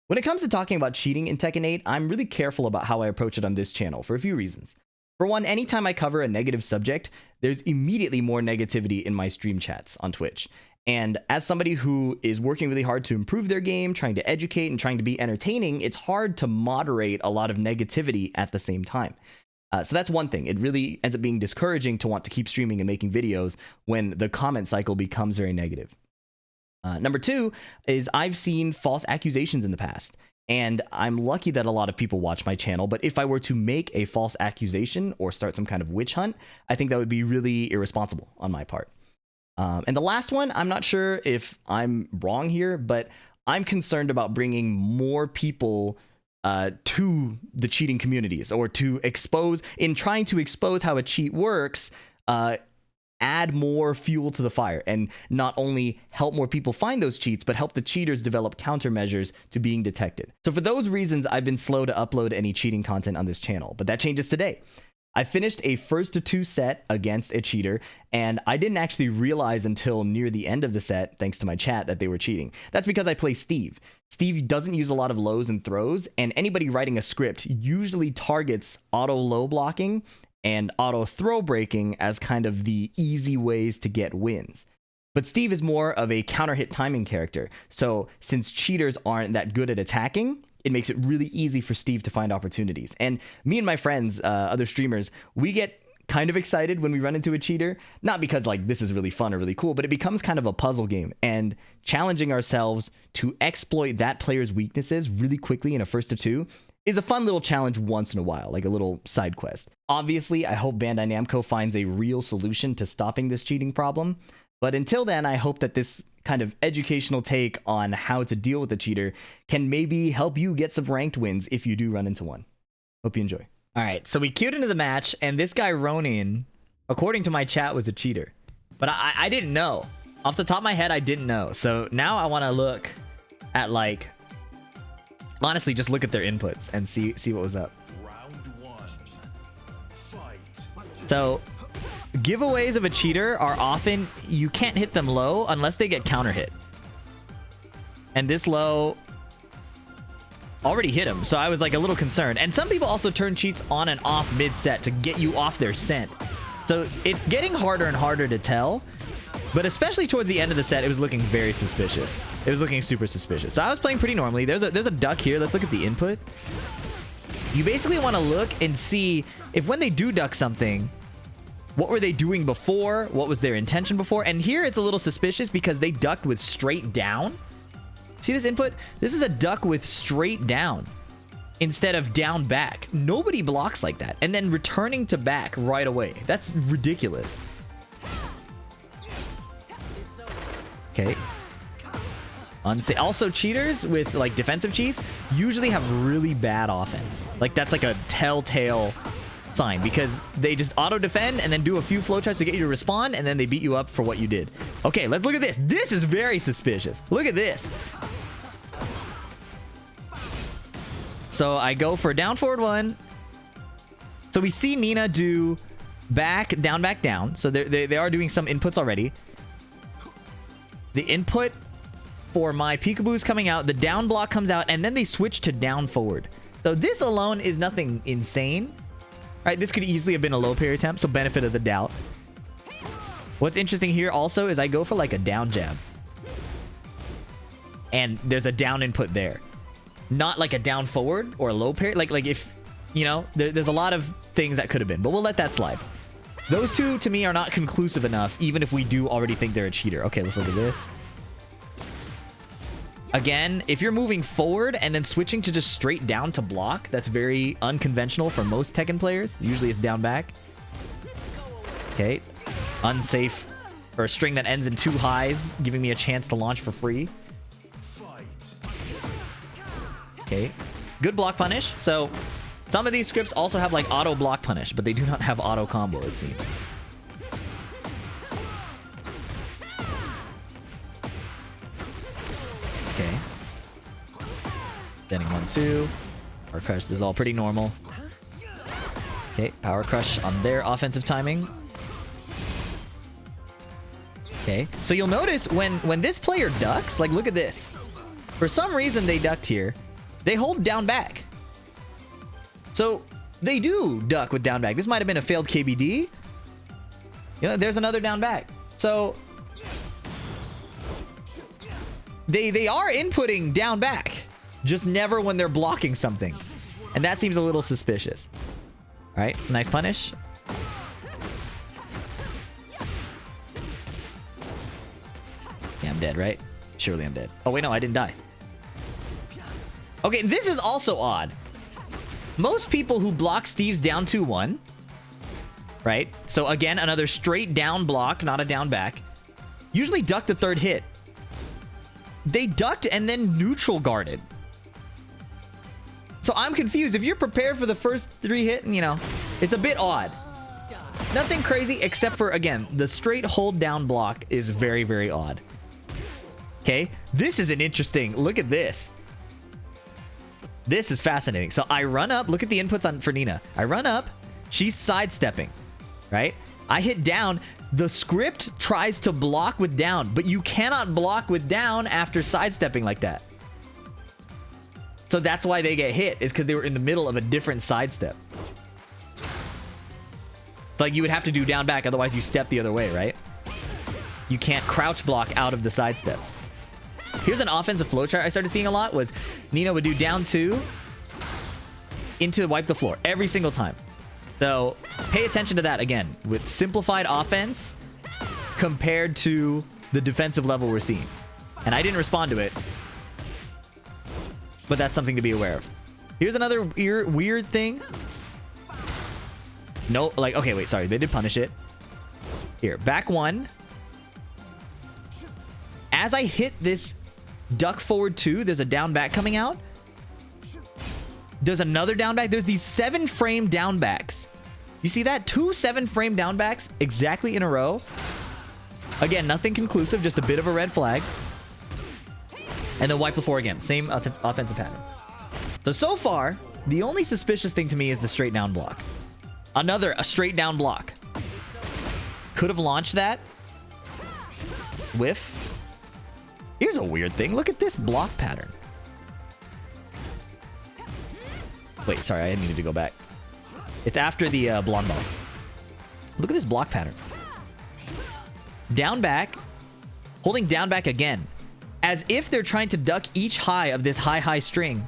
When it comes to talking about cheating in Tekken 8, I'm really careful about how I approach it on this channel for a few reasons. For one, anytime I cover a negative subject, there's immediately more negativity in my stream chats on Twitch. And as somebody who is working really hard to improve their game, trying to educate and trying to be entertaining, it's hard to moderate a lot of negativity at the same time. So that's one thing. It really ends up being discouraging to want to keep streaming and making videos when the comment cycle becomes very negative. Number two is I've seen false accusations in the past, and I'm lucky that a lot of people watch my channel, but if I were to make a false accusation or start some kind of witch hunt, I think that would be really irresponsible on my part. And the last one, I'm not sure if I'm wrong here, but I'm concerned about bringing more people to the cheating communities, or to expose, in trying to expose how a cheat works, add more fuel to the fire and not only help more people find those cheats, but help the cheaters develop countermeasures to being detected. So for those reasons, I've been slow to upload any cheating content on this channel, but that changes today. I finished a 1-2 set against a cheater, and I didn't actually realize until near the end of the set, thanks to my chat, that they were cheating. That's because I play Steve. Steve doesn't use a lot of lows and throws, and anybody writing a script usually targets auto low blocking and auto throw breaking as kind of the easy ways to get wins. But Steve is more of a counter hit timing character, so since cheaters aren't that good at attacking, it makes it really easy for Steve to find opportunities. And me and my friends, other streamers, we get kind of excited when we run into a cheater, not because like this is really fun or really cool, but it becomes kind of a puzzle game, and challenging ourselves to exploit that player's weaknesses really quickly in a 1-2 is a fun little challenge once in a while, like a little side quest. Obviously, I hope Bandai Namco finds a real solution to stopping this cheating problem, but until then, I hope that this kind of educational take on how to deal with the cheater can maybe help you get some ranked wins if you do run into one. Hope you enjoy. All right, so we queued into the match, and this guy Ronin, according to my chat, was a cheater. But I didn't know. Off the top of my head, I didn't know. So now I want to look at, like, honestly, just look at their inputs and see what was up. Round one. Fight. So giveaways of a cheater are often, you can't hit them low unless they get counter hit. And this low already hit him, so I was like a little concerned. And some people also turn cheats on and off mid-set to get you off their scent. So it's getting harder and harder to tell, but especially towards the end of the set, it was looking very suspicious. It was looking super suspicious. So I was playing pretty normally. There's a duck here. Let's look at the input. You basically want to look and see if when they do duck something, what were they doing before? What was their intention before? And here it's a little suspicious because they ducked with straight down. See this input? This is a duck with straight down instead of down back. Nobody blocks like that. And then returning to back right away. That's ridiculous. Okay. Also, cheaters with like defensive cheats usually have really bad offense. Like that's like a telltale sign, because they just auto defend and then do a few flowcharts to get you to respond, and then they beat you up for what you did. Okay, let's look at this. This is very suspicious. Look at this. So I go for down forward one. So we see Nina do back down. So they are doing some inputs already. The input for my peekaboo is coming out, the down block comes out, and then they switch to down forward. So this alone is nothing insane. Right, this could easily have been a low parry attempt, so benefit of the doubt. What's interesting here also is I go for like a down jab. And there's a down input there. Not like a down forward or a low parry. Like if, you know, there's a lot of things that could have been, but we'll let that slide. Those two, to me, are not conclusive enough, even if we do already think they're a cheater. Okay, let's look at this. Again, if you're moving forward and then switching to just straight down to block, that's very unconventional for most Tekken players. Usually it's down back. Okay. Unsafe, or a string that ends in 2 highs, giving me a chance to launch for free. Okay. Good block punish. So some of these scripts also have like auto block punish, but they do not have auto combo, it seems. Okay. Standing 1-2. Power crush. This is all pretty normal. Okay. Power crush on their offensive timing. Okay. So you'll notice when this player ducks, like look at this. For some reason they ducked here. they hold down back. So they do duck with down back. This might have been a failed KBD. You know, there's another down back. So they are inputting down back, just never when they're blocking something. And that seems a little suspicious. All right, nice punish. Yeah, I'm dead, right? Surely I'm dead. Oh, wait, no, I didn't die. Okay, this is also odd. Most people who block Steve's down 2-1, right? So again, another straight down block, not a down back. Usually duck the third hit. They ducked and then neutral guarded. So I'm confused. If you're prepared for the first 3 hit, you know, it's a bit odd. Nothing crazy except for, again, the straight hold down block is very, very odd. Okay, this is an interesting, look at this. This is fascinating. So I run up, look at the inputs on for Nina. I run up, she's sidestepping, right? I hit down, the script tries to block with down, but you cannot block with down after sidestepping like that. So that's why they get hit, is because they were in the middle of a different sidestep. Like you would have to do down back, otherwise you step the other way, right? You can't crouch block out of the sidestep. Here's an offensive flowchart I started seeing a lot was Nina would do down 2 into wipe the floor every single time. So pay attention to that again with simplified offense compared to the defensive level we're seeing. And I didn't respond to it, but that's something to be aware of. Here's another weird thing. No, like, okay, wait, sorry. They did punish it. Here, back 1. As I hit this duck forward 2, there's a down back coming out. There's another down back. There's these 7-frame down backs. You see that? 2 7-frame down backs exactly in a row. Again, nothing conclusive, just a bit of a red flag. And then wipe the floor again. Same offensive pattern. So far, the only suspicious thing to me is the straight down block. A straight down block. Could have launched that. Whiff. Here's a weird thing. Look at this block pattern. Wait, sorry, I needed to go back. It's after the blonde ball. Look at this block pattern. Down back. Holding down back again. As if they're trying to duck each high of this high string.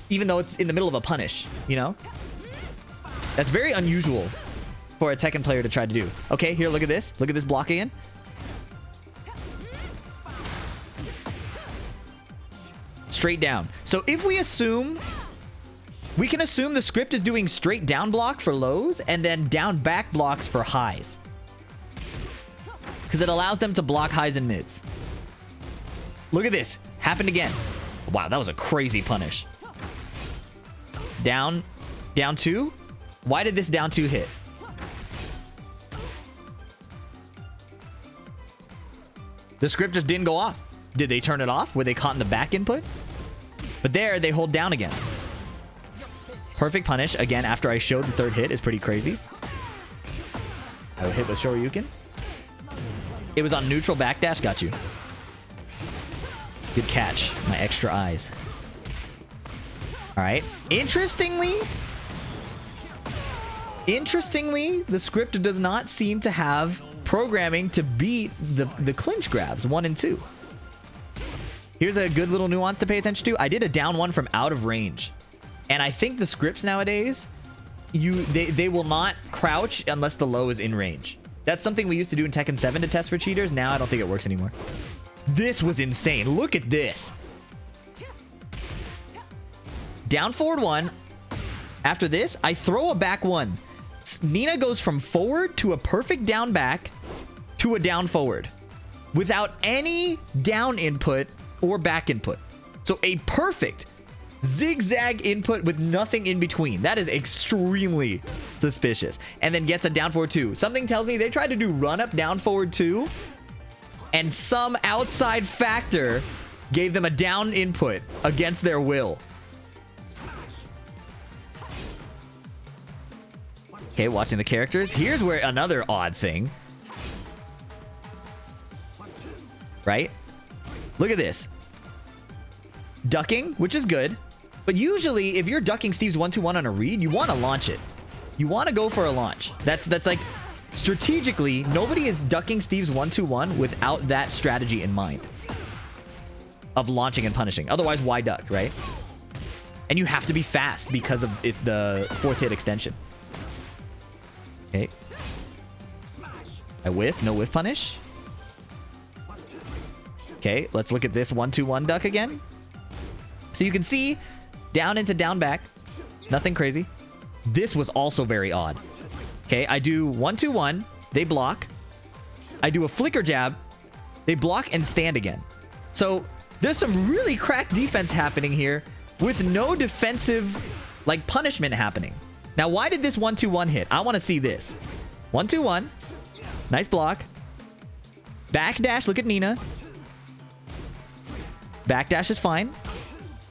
Even though it's in the middle of a punish, you know? That's very unusual for a Tekken player to try to do. Okay, here, look at this. Look at this block again. Straight down. So if we assume... We can assume the script is doing straight down block for lows and then down back blocks for highs. Because it allows them to block highs and mids. Look at this. Happened again. Wow, that was a crazy punish. Down 2. Why did this down 2 hit? The script just didn't go off. Did they turn it off? Were they caught in the back input? But there, they hold down again. Perfect punish. Again, after I showed the third hit is pretty crazy. I would hit with Shoryuken. It was on neutral backdash. Got you. Good catch. My extra eyes. All right. Interestingly, the script does not seem to have programming to beat the clinch grabs 1 and 2. Here's a good little nuance to pay attention to. I did a down 1 from out of range. And I think the scripts nowadays, they will not crouch unless the low is in range. That's something we used to do in Tekken 7 to test for cheaters. Now I don't think it works anymore. This was insane. Look at this. Down forward 1. After this, I throw a back 1. Nina goes from forward to a perfect down back to a down forward without any down input or back input. So a perfect zigzag input with nothing in between. That is extremely suspicious. And then gets a down forward 2. Something tells me they tried to do run up down forward 2 and some outside factor gave them a down input against their will. Okay, watching the characters. Here's where another odd thing. Right? Look at this. ducking, which is good. But usually, if you're ducking Steve's 1-2-1 on a read, you want to launch it. You want to go for a launch. That's like, strategically, nobody is ducking Steve's 1-2-1 without that strategy in mind. Of launching and punishing. Otherwise, why duck, right? And you have to be fast because of the 4th hit extension. Okay. I whiff. No whiff punish. Okay, let's look at this 1-2-1 duck again. So you can see down into down back. Nothing crazy. This was also very odd. Okay, I do 1-2-1. They block. I do a flicker jab. They block and stand again. So there's some really cracked defense happening here with no defensive, like, punishment happening. Now, why did this 1-2-1 hit? I want to see this. 1-2-1. Nice block. Backdash. Look at Nina. Backdash is fine.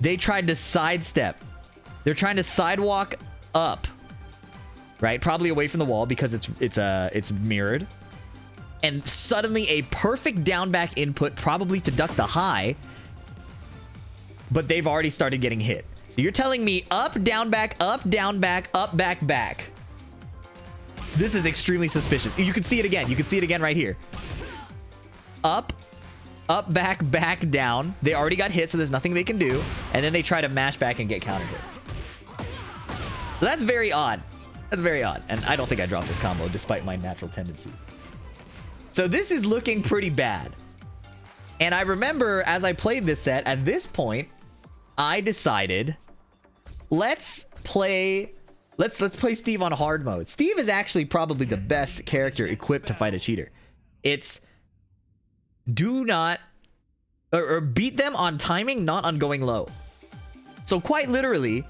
They tried to sidestep. They're trying to sidewalk up. Right? Probably away from the wall because it's mirrored. And suddenly a perfect down back input, probably to duck the high. But they've already started getting hit. So you're telling me up, down, back, up, back, back. This is extremely suspicious. You can see it again. You can see it again right here. Up, back, down. They already got hit, so there's nothing they can do. And then they try to mash back and get counter hit. So that's very odd. That's very odd. And I don't think I dropped this combo, despite my natural tendency. So this is looking pretty bad. And I remember as I played this set, at this point, I decided, let's play Steve on hard mode. Steve is actually probably the best character equipped to fight a cheater. It's do not or beat them on timing, not on going low. So quite literally,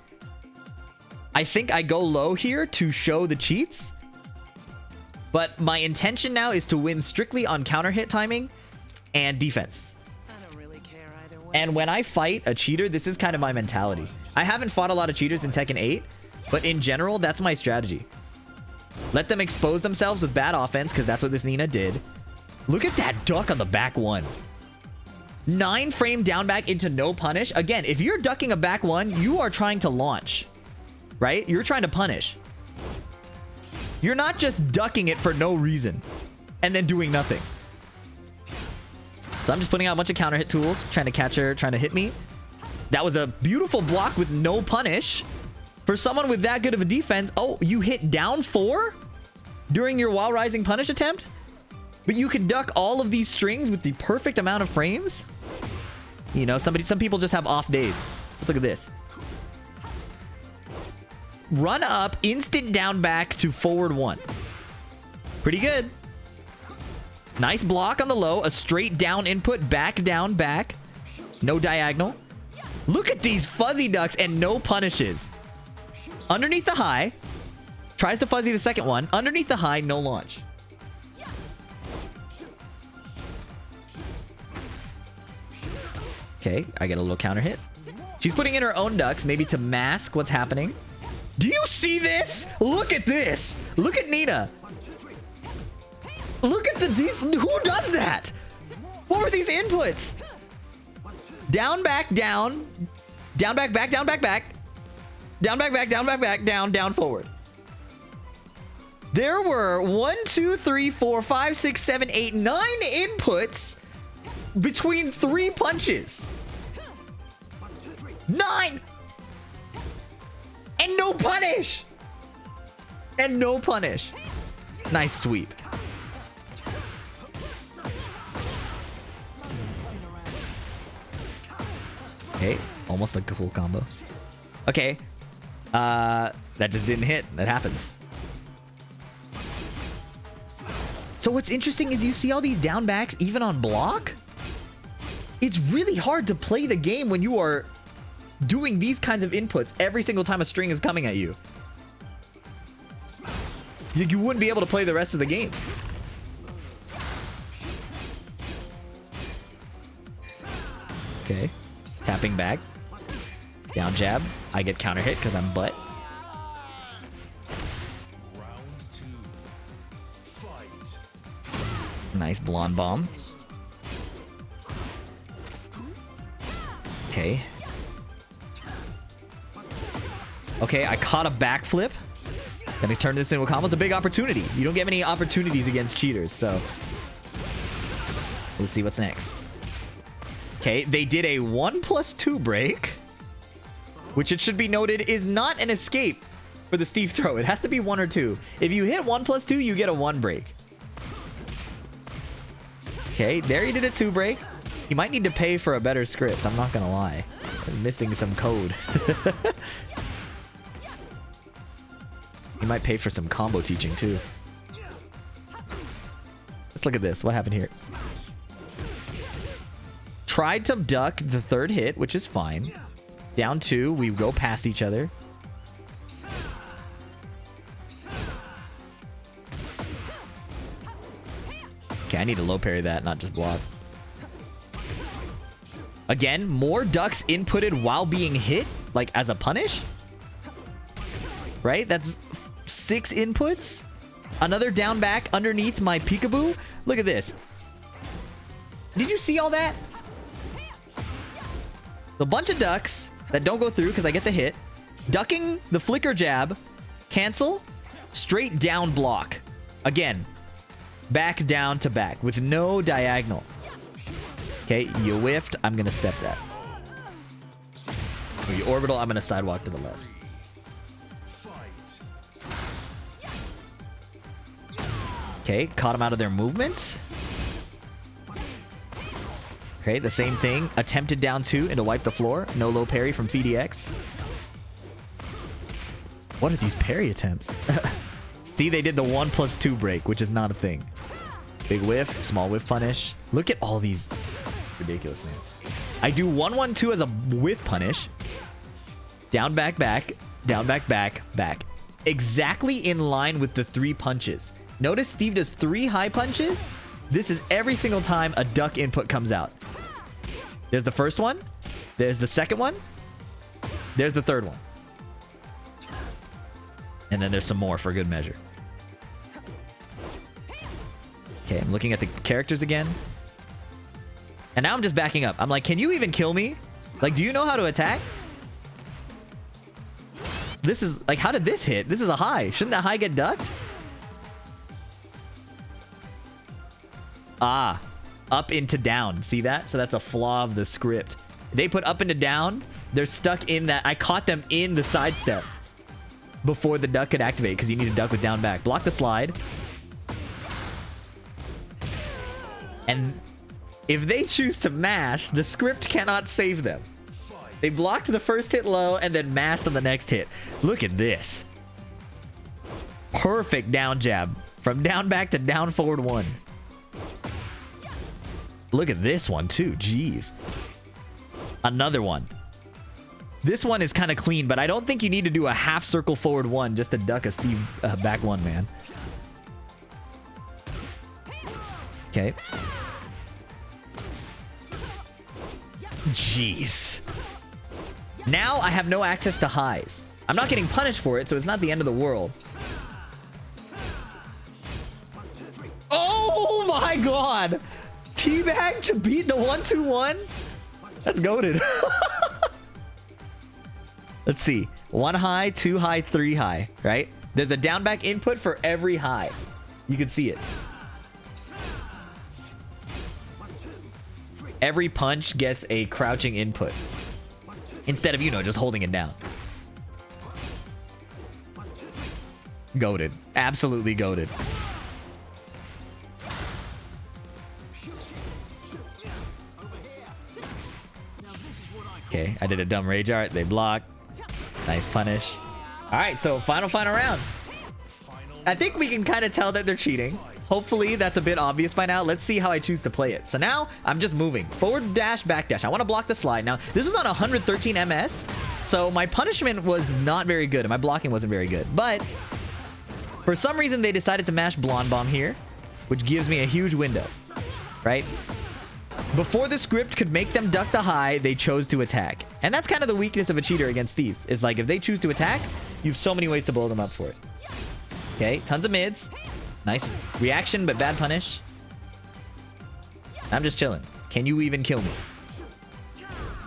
I think I go low here to show the cheats. But my intention now is to win strictly on counter hit timing and defense. I don't really care either way. And when I fight a cheater, this is kind of my mentality. I haven't fought a lot of cheaters in Tekken 8, but in general, that's my strategy. Let them expose themselves with bad offense, because that's what this Nina did. Look at that duck on the back one. 9 frame down back into no punish. Again, if you're ducking a back one, you are trying to launch, right? You're trying to punish. You're not just ducking it for no reason and then doing nothing. So I'm just putting out a bunch of counter hit tools, trying to catch her, trying to hit me. That was a beautiful block with no punish. For someone with that good of a defense, oh, you hit down 4 during your while rising punish attempt? But you can duck all of these strings with the perfect amount of frames? You know, some people just have off days. Let's look at this. Run up, instant down back to forward 1. Pretty good. Nice block on the low. A straight down input, back, down, back. No diagonal. Look at these fuzzy ducks and no punishes. Underneath the high. Tries to fuzzy the second one. Underneath the high, no launch. Okay, I get a little counter hit. She's putting in her own ducks, maybe to mask what's happening. Do you see this? Look at this. Look at Nina. Look at the who does that? What were these inputs? Down, back, down. Down, back, back, down, back, back. Down, back, back, down, back, back, down, down, forward. There were 1, 2, 3, 4, 5, 6, 7, 8, 9 inputs between 3 punches. 9! And no punish! And no punish. Nice sweep. Okay, almost like a cool combo. Okay. That just didn't hit. That happens. So what's interesting is you see all these down backs even on block. It's really hard to play the game when you are doing these kinds of inputs every single time a string is coming at you. You wouldn't be able to play the rest of the game. Okay. Tapping back. Down jab. I get counter hit because I'm butt. Round 2. Fight. Nice blonde bomb. Okay. Okay, I caught a backflip. Gonna turn this into a combo. It's a big opportunity. You don't get many opportunities against cheaters, so let's see what's next. Okay, they did a 1+2 break, which it should be noted is not an escape for the Steve throw. It has to be 1 or 2. If you hit 1+2, you get a 1 break. Okay, there he did a 2 break. He might need to pay for a better script. I'm not gonna lie. I'm missing some code. He might pay for some combo teaching too. Let's look at this. What happened here? Tried to duck the 3rd hit, which is fine. Down 2, we go past each other. Okay, I need to low parry that, not just block. Again, more ducks inputted while being hit, like as a punish. Right? That's 6 inputs. Another down back underneath my peekaboo. Look at this. Did you see all that? A bunch of ducks that don't go through because I get the hit. Ducking the flicker jab. Cancel. Straight down block. Again. Back down to back with no diagonal. Okay, you whiffed. I'm going to step that. You orbital. I'm going to sidewalk to the left. Okay, caught him out of their movement. Okay, the same thing. Attempted down 2 and to wipe the floor. No low parry from PhiDX. What are these parry attempts? See, they did the 1+2 break, which is not a thing. Big whiff, small whiff punish. Look at all these. Ridiculous, man. I do 1-1-2 as a whiff punish. Down, back, back. Down, back, back, back. Exactly in line with the 3 punches. Notice Steve does 3 high punches. This is every single time a duck input comes out. There's the first one. There's the second one. There's the third one. And then there's some more for good measure. Okay, I'm looking at the characters again. And now I'm just backing up. I'm like, can you even kill me? Like, do you know how to attack? This is, like, how did this hit? This is a high. Shouldn't that high get ducked? Ah, up into down. See that? So that's a flaw of the script. They put up into down. They're stuck in that. I caught them in the sidestep before the duck could activate because you need to duck with down back. Block the slide. And if they choose to mash, the script cannot save them. They blocked the first hit low and then mashed on the next hit. Look at this. Perfect down jab. From down back to down forward 1. Look at this one too. Jeez. Another one. This one is kind of clean, but I don't think you need to do a half circle forward 1 just to duck a Steve back 1, man. Okay. Jeez. Now I have no access to highs. I'm not getting punished for it, so it's not the end of the world. Oh my god! Teabag to beat the 1-2-1? That's goated. Let's see. 1 high, 2 high, 3 high, right? There's a down back input for every high. You can see it. Every punch gets a crouching input instead of, you know, just holding it down. Goated. Absolutely goated. Okay, I did a dumb rage art. They block. Nice punish. All right, so final round. I think we can kind of tell that they're cheating. Hopefully that's a bit obvious by now. Let's see how I choose to play it. So now I'm just moving. Forward dash, back dash. I want to block the slide. Now, this is on 113 MS. So my punishment was not very good and my blocking wasn't very good. But for some reason, they decided to mash Blonde Bomb here, which gives me a huge window, right? Before the script could make them duck the high, they chose to attack. And that's kind of the weakness of a cheater against Steve. Is like, if they choose to attack, you have so many ways to blow them up for it. Okay, tons of mids. Nice reaction, but bad punish. I'm just chilling. Can you even kill me?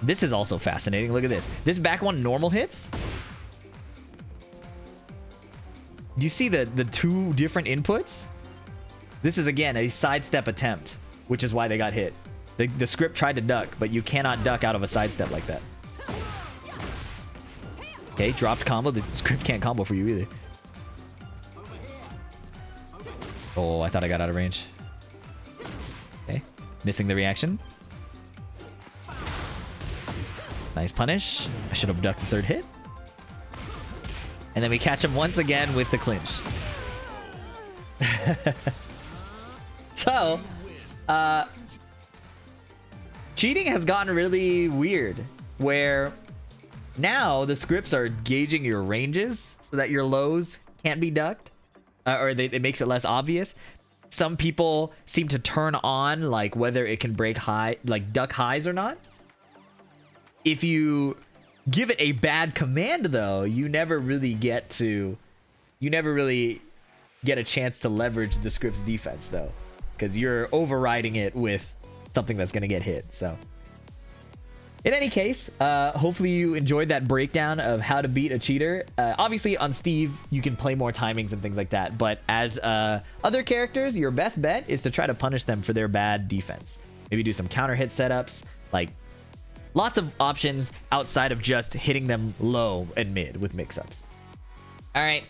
This is also fascinating. Look at this. This back one normal hits. Do you see the two different inputs? This is, again, a sidestep attempt, which is why they got hit. The script tried to duck, but you cannot duck out of a sidestep like that. Okay, dropped combo. The script can't combo for you either. Oh, I thought I got out of range. Okay, missing the reaction. Nice punish. I should have ducked the third hit. And then we catch him once again with the clinch. So, cheating has gotten really weird, where now the scripts are gauging your ranges so that your lows can't be ducked, or it makes it less obvious. Some people seem to turn on like whether it can break high, like duck highs or not. If you give it a bad command, though, you never really get a chance to leverage the script's defense, though, because you're overriding it with something that's going to get hit. So in any case, hopefully you enjoyed that breakdown of how to beat a cheater. Obviously on Steve, you can play more timings and things like that. But as other characters, your best bet is to try to punish them for their bad defense. Maybe do some counter hit setups, like lots of options outside of just hitting them low and mid with mix-ups. All right.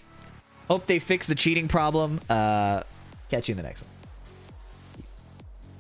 Hope they fix the cheating problem. Catch you in the next one.